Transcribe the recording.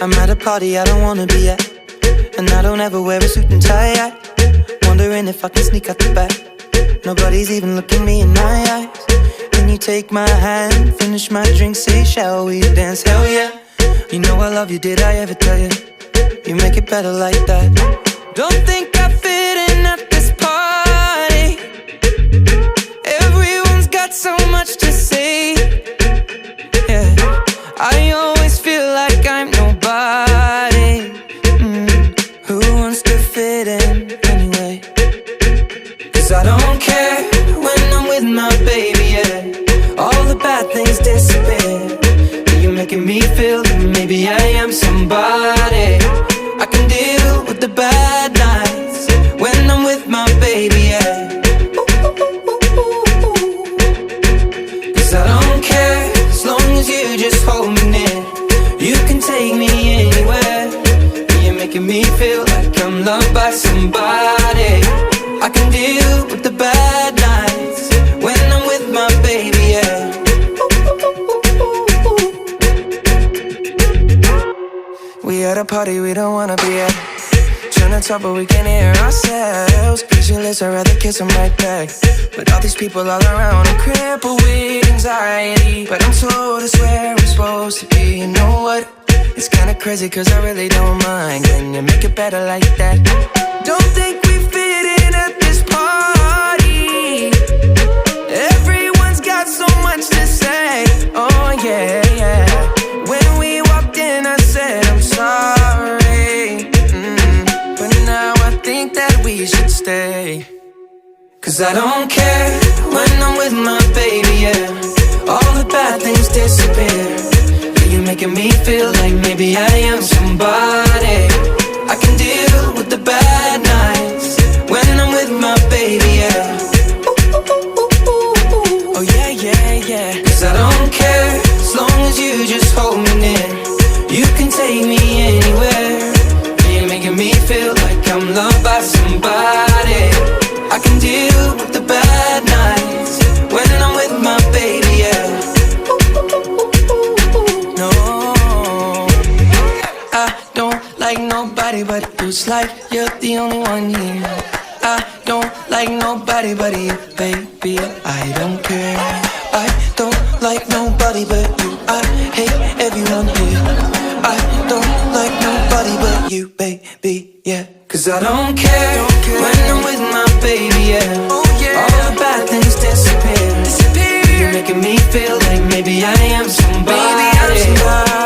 I'm at a party I don't wanna be at, and I don't ever wear a suit and tie. Wondering if I can sneak out the back. Nobody's even looking me in my eyes. Then you take my hand, finish my drink, say shall we dance? Hell yeah. You know I love you, did I ever tell you? You make it better like that. Don't think I fit in at this party. Everyone's got so much to say. Yeah, I always feel like I'm nobody. Who wants to fit in anyway? 'Cause I don't care when I'm with my baby, yeah. All the bad things disappear. You're making me feel that maybe I am somebody. I can deal with the bad nights when I'm with my baby, yeah. 'Cause I don't care as long as you just hold me near. You can take me anywhere. You're making me feel like I'm loved by somebody. I can deal with the bad nights when I'm with my baby, yeah. We at a party we don't wanna be at. Tryna talk but we can't hear ourselves. Pictureless, I'd rather kiss them right back. But all these people all around, I'm crippled with anxiety. But I'm told it's where I'm supposed to be. You know what? It's kinda crazy 'cause I really don't mind. Can you make it better like that? Don't think we fit in at this party. Everyone's got so much to say. Oh yeah, yeah. When we walked in I said I'm sorry. But now I think that we should stay. 'Cause I don't care when I'm with my baby, yeah. All the bad things disappear. You're making me feel like maybe I am somebody. I can deal with the bad nights when I'm with my baby, yeah. Oh yeah, yeah, yeah. 'Cause I don't care as long as you just hold me near. You can take me anywhere. You're making me feel like I'm loved by somebody. I can deal with the bad nights when I'm with my baby, yeah. No, I don't like nobody but you. It's like you're the only one here. I don't like nobody but you, baby. I don't care. I don't like nobody but you. I hate everyone here. I don't like nobody but you, baby, yeah. 'Cause I don't care when I'm with my baby, yeah. Oh, yeah. All the bad things disappear. You're making me feel like maybe I am somebody. Baby, I'm somebody.